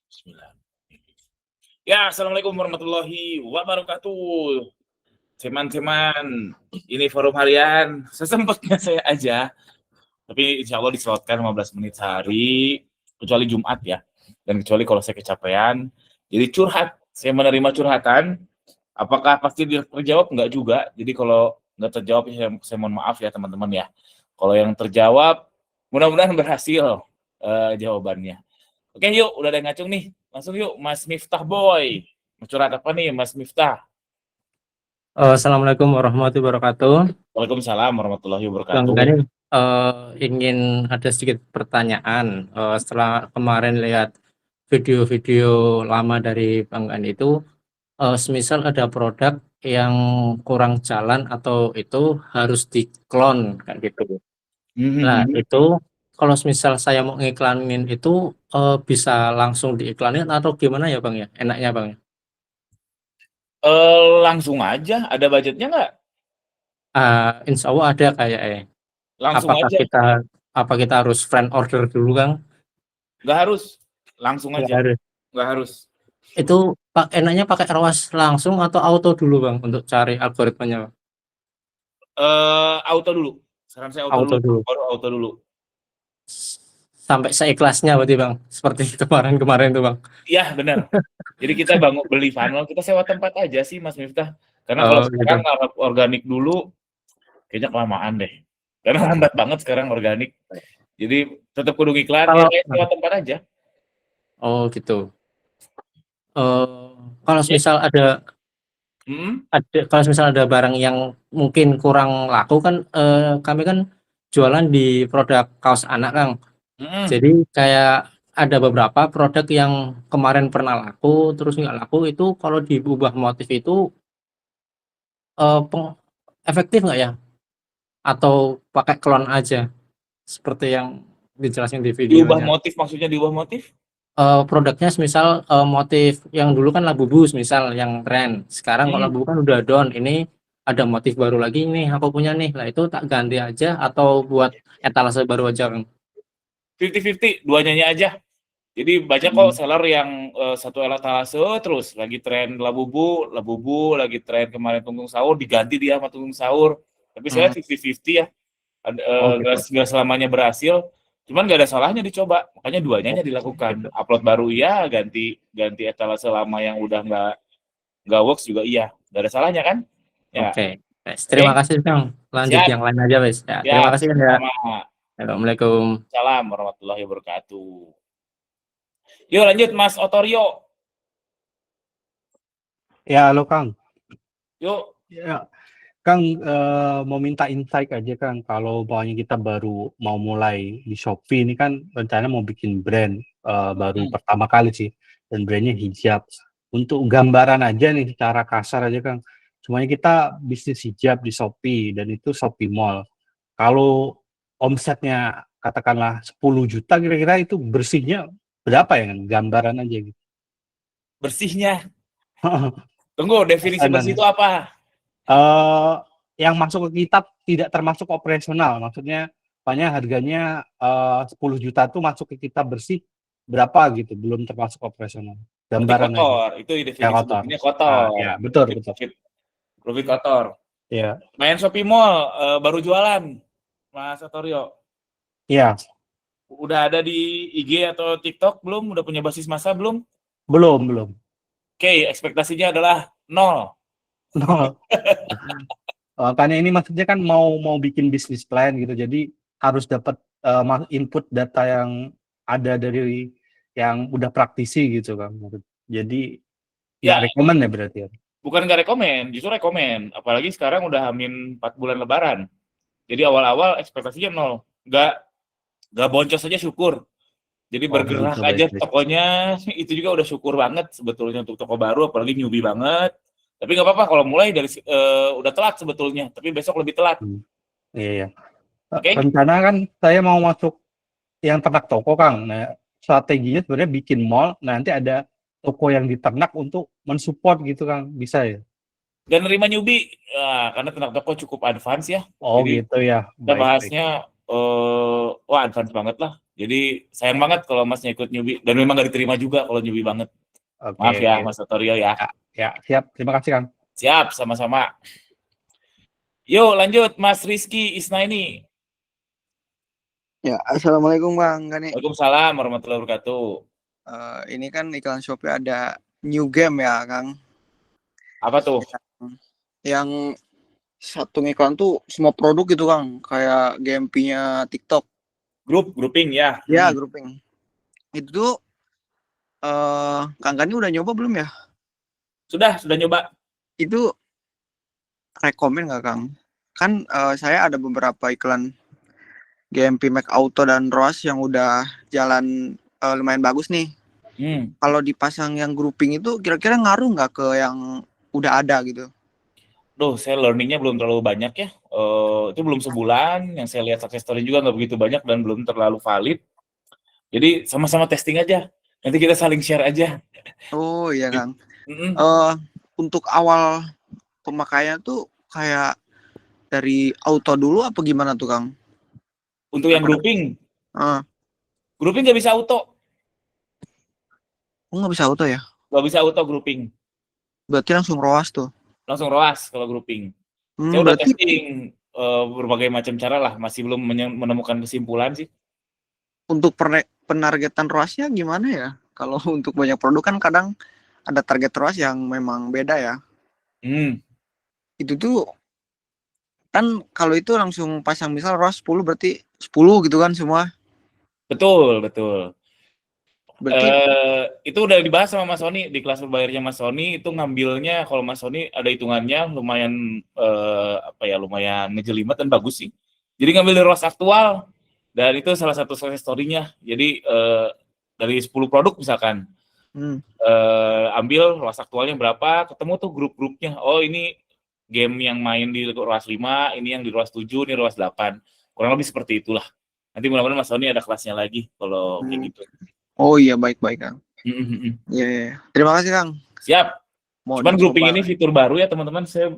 Bismillah. Ya, assalamualaikum warahmatullahi wabarakatuh. Ceman-ceman, ini forum harian. Sesempatnya saya aja, tapi insya Allah dislotkan 15 menit sehari, kecuali Jumat ya. Dan kecuali kalau saya kecapean. Jadi curhat, saya menerima curhatan. Apakah pasti terjawab? Enggak juga. Jadi kalau nggak terjawab, saya mohon maaf ya teman-teman ya. Kalau yang terjawab, mudah-mudahan berhasil jawabannya. Oke yuk, udah ada yang ngacung nih. Langsung yuk, Mas Miftah Boy. Mau curhat apa nih, Mas Miftah? Assalamualaikum warahmatullahi wabarakatuh. Waalaikumsalam warahmatullahi Bang wabarakatuh. Gani, ingin ada sedikit pertanyaan. Setelah kemarin lihat video-video lama dari Bang Gani itu, semisal ada produk yang kurang jalan atau itu harus diklon kayak gitu. Nah, Mhm. itu kalau semisal saya mau ngiklanin itu bisa langsung diiklanin atau gimana ya Bang ya? Enaknya Bang ya? Langsung aja, ada budgetnya nggak? Insya Allah ada kayak Langsung apakah aja, apa kita harus friend order dulu Kang? nggak harus. Langsung Nggak aja, harus. nggak harus. Itu enaknya pakai ROAS langsung atau auto dulu Bang untuk cari algoritmanya Bang? Auto dulu. Saran saya auto dulu, Auto dulu. baru auto dulu. Sampai seikhlasnya berarti Bang. Seperti kemarin-kemarin tuh Bang. Iya, benar. Jadi kita bangun beli funnel, kita sewa tempat aja sih, Mas Miftah. Karena kalau Oh sekarang gitu. ngarep organik dulu, kayaknya kelamaan deh. Karena lambat banget sekarang organik. Jadi tetap kudu iklan, ya Kalau kayak sewa tempat aja. oh gitu. Eh kalau Ya. misal Mhm, kalau misal ada barang yang mungkin kurang laku kan, kami kan jualan di produk kaos anak Kang. mhm. Jadi kayak ada beberapa produk yang kemarin pernah laku terus nggak laku itu kalau diubah motif itu eh, peng- efektif nggak ya? Atau pakai klon aja seperti yang dijelasin di Diubah videonya? motif, maksudnya diubah motif? Produknya misal motif yang dulu kan Labubu misal yang tren. Sekarang kalau Mhm. Labubu kan udah down. Ini ada motif baru lagi nih aku punya nih. Lah itu tak ganti aja atau buat etalase baru aja Kang? 50-50, duanyanya aja. Jadi banyak kok Hmm. seller yang satu etalase terus lagi tren Labubu, Labubu lagi tren kemarin Tungtung Sahur diganti dia sama Tungtung Sahur. Tapi saya Hmm. 50-50 ya. Oh Nggak gitu. nggak selamanya berhasil. Cuman nggak ada salahnya dicoba. Makanya duanya Oh aja gitu. dilakukan. Upload baru iya, ganti ganti etalase lama yang udah nggak works juga iya. Nggak ada salahnya kan? Ya, Oke. Wes, terima oke. kasih Kang. Lanjut Siap, yang lain aja wes. Ya, terima siap. kasih kan ya. Sama-sama. Assalamualaikum. Salam warahmatullahi wabarakatuh. Yuk lanjut Mas Otorio. Ya, halo Kang. Yuk. Ya, Kang, mau minta insight aja Kang. Kalau umpamanya kita baru mau mulai di Shopee ini kan rencana mau bikin brand baru Hmm. pertama kali sih, dan brandnya hijab. Untuk gambaran aja nih secara kasar aja Kang. Semuanya kita bisnis hijab di Shopee dan itu Shopee Mall. Kalau omsetnya katakanlah 10 juta kira-kira itu bersihnya berapa ya Kang? Gambaran aja gitu. Bersihnya. Tunggu, definisi Pesanan bersih ya. itu apa? eh yang masuk ke kitab tidak termasuk operasional. Maksudnya, banyak harganya 10 juta tuh masuk ke kitab bersih berapa gitu, belum termasuk operasional. Berarti Gambaran aja, kotor. Itu ya definisi kotor. bersihnya Ah, kotor. ya betul Profit, betul. profit, profit kotor. Ya, Main Shopee Mall, baru jualan, Mas Otorio. ya Udah ada di IG atau TikTok belum? Udah punya basis massa belum? belum. Oke, ekspektasinya adalah nol. Nol. Makanya ini maksudnya kan mau mau bikin bisnis plan gitu, jadi harus dapat input data yang ada dari yang udah praktisi gitu kan. Jadi nggak Ya, rekomen ya berarti ya. bukan nggak rekomen, justru rekomen. Apalagi sekarang udah hamin 4 bulan lebaran. Jadi awal-awal ekspektasinya nol. Nggak boncos aja syukur. Jadi Oh bergerak gitu aja berarti. tokonya, itu juga udah syukur banget sebetulnya untuk toko baru, apalagi newbie banget. Tapi nggak apa-apa kalau mulai dari udah telat sebetulnya, tapi besok lebih telat. Hmm. Iya, iya. Oke? Rencana kan saya mau masuk yang ternak toko, Kang. Nah, strateginya sebenarnya bikin mall, nanti ada toko yang diternak untuk mensupport gitu, Kang. Bisa ya? Dan nerima newbie, ya, karena ternak toko cukup advance ya. Oh Jadi gitu ya. kita Baik, baik. bahasnya, wah advance banget lah. Jadi sayang banget kalau Masnya ikut newbie dan memang nggak diterima juga kalau newbie banget. Oke. Maaf ya Mas Otorio ya. Ya, siap. Terima kasih, Kang. Siap, sama-sama. Yuk lanjut Mas Rizky Isnaini. Ya, assalamualaikum Bang Gani. Waalaikumsalam warahmatullahi wabarakatuh. Ini kan iklan Shopee ada new game ya, Kang. Apa tuh? Yang satu iklan tuh semua produk gitu, Kang. Kayak GMP-nya TikTok. Grouping ya. Ya, grouping. Itu tuh Kang Gani udah nyoba belum ya? Sudah nyoba. Itu rekomen nggak, Kang? Kan saya ada beberapa iklan GMP Mac Auto dan ROAS yang udah jalan lumayan bagus nih. Kalau dipasang yang grouping itu kira-kira ngaruh nggak ke yang udah ada gitu? Duh, saya learning-nya belum terlalu banyak ya. Itu belum sebulan, yang saya lihat success story juga nggak begitu banyak dan belum terlalu valid. Jadi sama-sama testing aja. Nanti kita saling share aja. Oh iya, Kang. Untuk awal pemakaian tuh kayak dari auto dulu apa gimana tuh, Kang? Untuk yang grouping? Grouping nggak bisa auto. Oh, nggak bisa auto ya? Nggak bisa auto grouping. Berarti langsung ROAS tuh? Langsung ROAS kalau grouping. Saya udah testing berbagai macam cara lah, masih belum menemukan kesimpulan sih. Untuk penargetan ROAS-nya gimana ya? Kalau untuk banyak produk kan kadang ada target ROAS yang memang beda ya. Itu tuh kan kalau itu langsung pasang misal ROAS 10 berarti 10 gitu kan semua. Betul. Berarti itu udah dibahas sama Mas Sony di kelas berbayarnya Mas Sony. Itu ngambilnya kalau Mas Sony ada hitungannya lumayan lumayan ngejelimet dan bagus sih. Jadi ngambil ROAS aktual dan itu salah satu success story-nya. Jadi dari 10 produk misalkan ambil ROAS aktualnya berapa, ketemu tuh grup-grupnya. Oh ini game yang main di ROAS 5, ini yang di ROAS 7, ini ROAS 8. Kurang lebih seperti itulah. Nanti mudah-mudahan Mas Sony ada kelasnya lagi kalau kayak gitu. Oh iya, baik Kang. Iya. Terima kasih Kang. Siap. Cuman grouping ini fitur baru ya teman-teman. Saya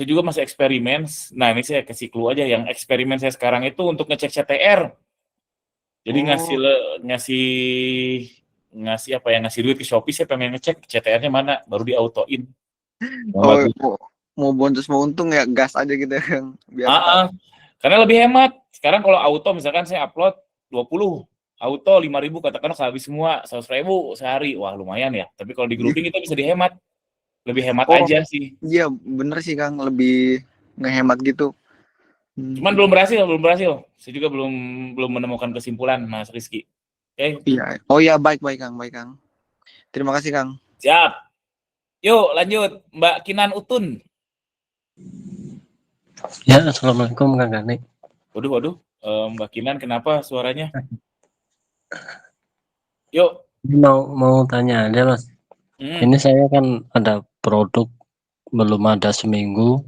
juga masih eksperimen. Nah ini saya kasih clue aja. Yang eksperimen saya sekarang itu untuk ngecek CTR. Jadi ngasih duit ke Shopee, saya pengen ngecek CTR-nya mana, baru di autoin. Mau bonus mau untung ya gas aja gitu Kang. Karena lebih hemat. Sekarang kalau auto misalkan saya upload 20, auto 5.000 katakanlah habis semua 100.000 sehari. Wah, lumayan ya. Tapi kalau di grouping itu bisa dihemat. Lebih hemat aja sih. Iya, bener sih Kang, lebih ngehemat gitu. Cuman belum berhasil. Saya juga belum menemukan kesimpulan, Mas Rizky. Oke. Iya. Oh iya, baik Kang. Terima kasih Kang. Siap. Yuk, lanjut Mbak Kinan Utun. Ya, assalamualaikum Kang Gani. Waduh. Mbak Kinan kenapa suaranya? Yuk. Mau tanya aja Mas. Ini saya kan ada produk belum ada seminggu,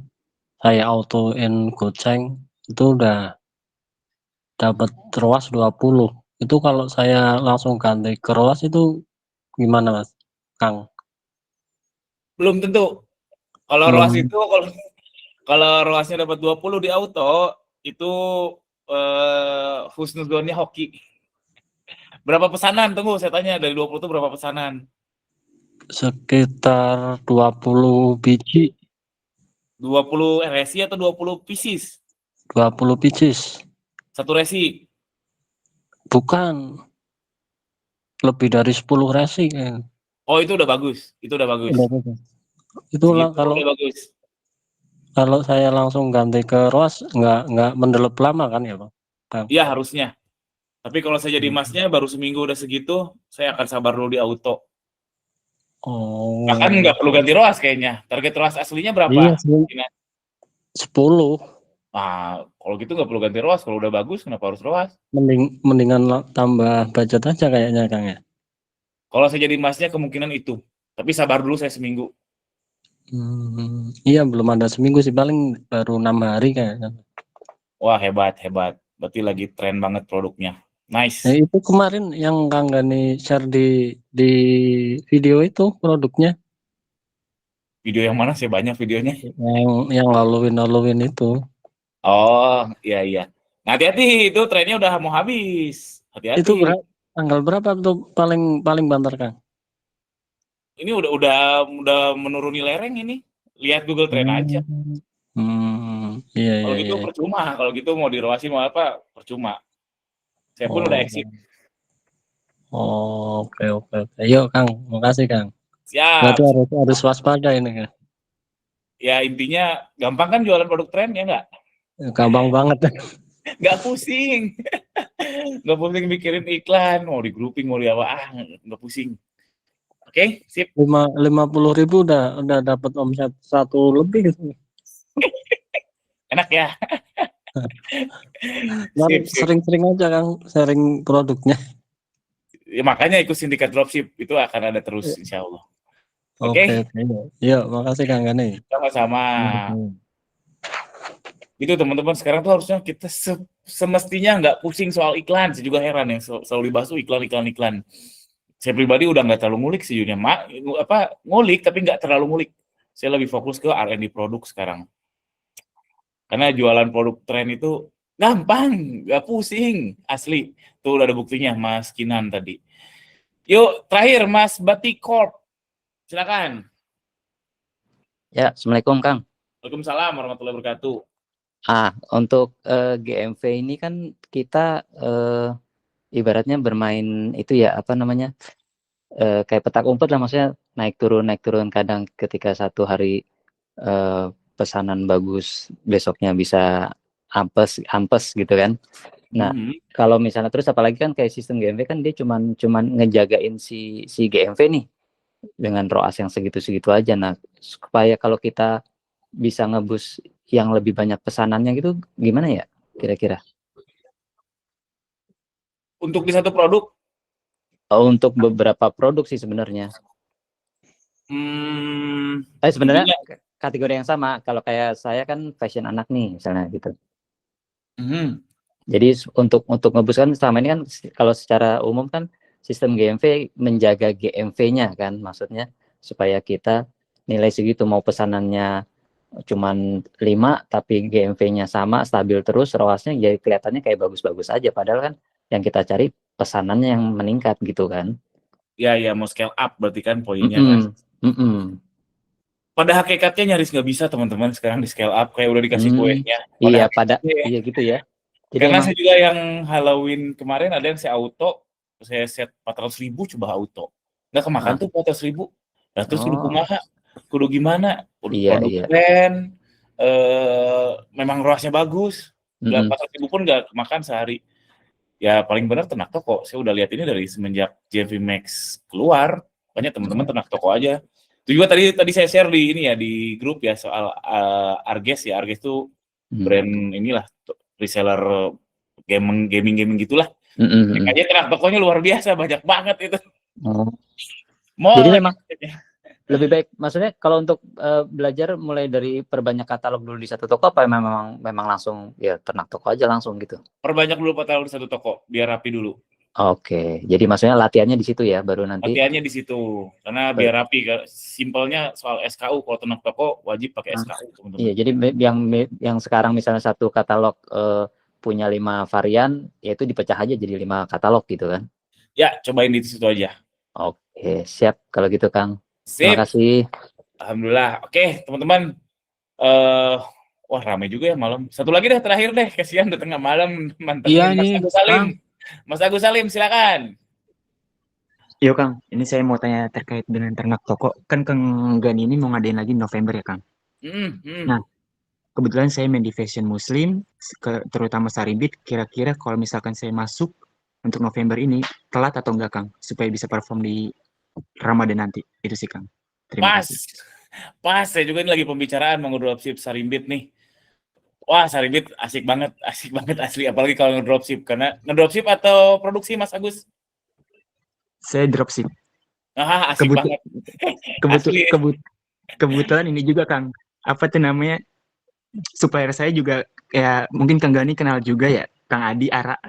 saya autoin goceng itu udah dapat ROAS 20. Itu kalau saya langsung ganti ke ROAS itu gimana Mas Kang? Belum tentu. Kalau ROAS itu kalau ROAS-nya dapat 20 di auto itu husnuzonnya hoki. Berapa pesanan? Tunggu saya tanya, dari 20 itu berapa pesanan? Sekitar 20 biji. 20 resi atau 20 pieces? 20 pieces. Satu resi? Bukan. Lebih dari 10 resi kan. Oh, itu udah bagus. Itu Itulah kalau saya langsung ganti ke ROAS nggak mendelep lama kan ya Bang? Iya harusnya. Tapi kalau saya jadi masnya baru seminggu udah segitu, saya akan sabar dulu di auto. Oh. Bahkan nggak perlu ganti ROAS kayaknya. Target ROAS aslinya berapa? Iya, 10. Nah, kalau gitu nggak perlu ganti ROAS. Kalau udah bagus, kenapa harus ROAS? Mendingan tambah budget aja kayaknya Kang ya. Kalau saya jadi masnya kemungkinan itu. Tapi sabar dulu saya seminggu. Iya belum ada seminggu sih, paling baru 6 hari kayaknya. Wah hebat. Berarti lagi tren banget produknya. Nice. Nah, itu kemarin yang Kang Gani share di video itu produknya. Video yang mana sih? Banyak videonya. Yang Halloween itu. Oh iya. Nah, hati-hati itu trennya udah mau habis. Hati-hati. Itu tanggal berapa tuh paling banter, Kang? Ini udah menuruni lereng ini. Lihat Google Trend aja. Iya, Kalau iya, gitu iya. percuma, kalau gitu mau diroasi mau apa, percuma. Saya pun udah exit. Oke, oke, oke. Yuk, Kang, makasih, Kang. Siap. Berarti harus waspada ini, Kang. Ya intinya gampang kan jualan produk tren ya nggak? Gampang banget. Nggak pusing. Nggak pusing mikirin iklan, mau di grouping, mau di apa, nggak pusing. Oke, sip. 50.000 udah dapat omset 1 lebih gitu. Enak ya. Dan Sip. sering-sering aja, Kang, sharing produknya. Ya, makanya ikut sindikat dropship itu akan ada terus insya Allah. Oke. Yuk, makasih Kang Gani. Sama-sama. Itu teman-teman sekarang tuh harusnya kita semestinya nggak pusing soal iklan. Saya juga heran yang selalu dibahas tuh iklan. Saya pribadi udah nggak terlalu ngulik sejujurnya, ngulik tapi nggak terlalu ngulik. Saya lebih fokus ke R&D produk sekarang. Karena jualan produk tren itu gampang, nggak pusing, asli. Tuh udah ada buktinya Mas Kinan tadi. Yuk, terakhir Mas Batikorp. Silakan. Ya, Assalamualaikum Kang. Waalaikumsalam warahmatullahi wabarakatuh. Untuk GMV ini kan kita ibaratnya bermain itu ya, apa namanya, kayak petak umpet lah, maksudnya naik turun kadang ketika satu hari pesanan bagus, besoknya bisa ampes gitu kan. Nah, kalau misalnya terus apalagi kan kayak sistem GMV kan dia cuman ngejagain si GMV nih dengan ROAS yang segitu-segitu aja. Nah, supaya kalau kita bisa ngebus yang lebih banyak pesanannya gitu, gimana ya kira-kira? Untuk di satu produk? Untuk beberapa produk sih sebenarnya. Sebenarnya kategori yang sama. Kalau kayak saya kan fashion anak nih, misalnya gitu. Jadi untuk ngebus kan selama ini kan kalau secara umum kan sistem GMV menjaga GMV-nya kan, maksudnya supaya kita nilai segitu, mau pesanannya cuman 5 tapi GMV-nya sama, stabil terus, ROAS-nya jadi kelihatannya kayak bagus-bagus aja, padahal kan yang kita cari pesanannya yang meningkat gitu kan. Ya mau scale up berarti kan poinnya kan. Pada hakikatnya nyaris nggak bisa teman-teman sekarang di scale up, kayak udah dikasih kuenya. Iya gitu ya. Jadi karena saya juga yang Halloween kemarin ada yang saya set 400.000 coba auto. Nggak kemakan tuh 400.000. Nah terus kudu gimana? Produk tren, memang ROAS-nya bagus. 400.000 pun nggak kemakan sehari. Ya paling benar ternak toko. Saya udah lihat ini dari semenjak GMV Max keluar, banyak teman-teman ternak toko aja. Itu juga tadi saya share di grup ya soal Arges ya. Arges tuh brand inilah reseller gaming gitulah. Kayaknya ternak tokonya luar biasa, banyak banget itu. Jadi memang lebih baik, maksudnya kalau untuk belajar mulai dari perbanyak katalog dulu di satu toko, apa memang langsung ya ternak toko aja langsung gitu? Perbanyak dulu katalog di satu toko biar rapi dulu. Oke, jadi maksudnya latihannya di situ ya, baru nanti. Latihannya di situ, karena biar rapi. Simpelnya soal SKU, kalau ternak toko wajib pakai SKU, teman-teman. Iya, jadi yang sekarang misalnya satu katalog punya 5 varian, yaitu dipecah aja jadi 5 katalog gitu kan? Ya, cobain di situ aja. Oke, siap kalau gitu Kang. Sip. Terima kasih. Alhamdulillah. Oke, teman-teman. Wah, ramai juga ya malam. Satu lagi terakhir deh, kasihan udah tengah malam. Iya nih, Mas Agus Salim, silakan. Yo Kang, ini saya mau tanya terkait dengan ternak toko. Kan Kang Gani ini mau ngadain lagi November ya Kang? Nah, kebetulan saya main di fashion muslim, terutama Saribit. Kira-kira kalau misalkan saya masuk untuk November ini, telat atau enggak Kang? Supaya bisa perform di Ramadan nanti. Itu sih Kang. Terima kasih. Pas, saya juga ini lagi pembicaraan mau dropship Saribit nih. Wah, Saribit asik banget asli. Apalagi kalau ngedropship. Karena ngedropship atau produksi Mas Agus? Saya dropship. Asik banget. Kebetulan ini juga Kang. Apa tuh namanya? Supplier saya juga ya mungkin Kang Gani kenal juga ya, Kang Adi Ara.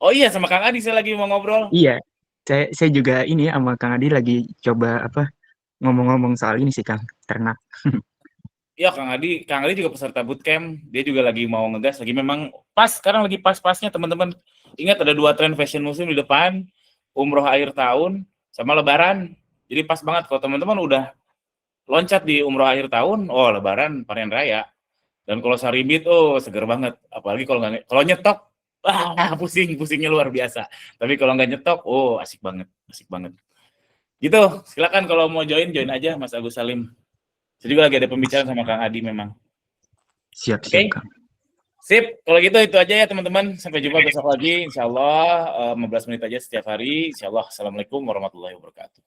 Oh iya, sama Kang Adi saya lagi mau ngobrol. Iya. Saya juga ini sama Kang Adi lagi coba ngomong-ngomong soal ini sih Kang, ternak. Iya, Kang Adi juga peserta bootcamp. Dia juga lagi mau ngegas, lagi memang pas, sekarang lagi pas-pasnya teman-teman. ingat ada 2 tren fashion muslim di depan, umroh akhir tahun sama lebaran. Jadi pas banget kalau teman-teman udah loncat di umroh akhir tahun, oh lebaran panen raya. Dan kalau saribit, oh seger banget. Apalagi kalau nyetok, pusingnya luar biasa. Tapi kalau nggak nyetok, oh asik banget. Gitu, silakan kalau mau join aja Mas Agus Salim. Saya juga lagi ada pembicaraan sama Kang Adi memang. Siap, Oke. Kang. Sip, kalau gitu itu aja ya teman-teman. Sampai jumpa besok lagi, insya Allah 15 menit aja setiap hari. Insya Allah, Assalamualaikum warahmatullahi wabarakatuh.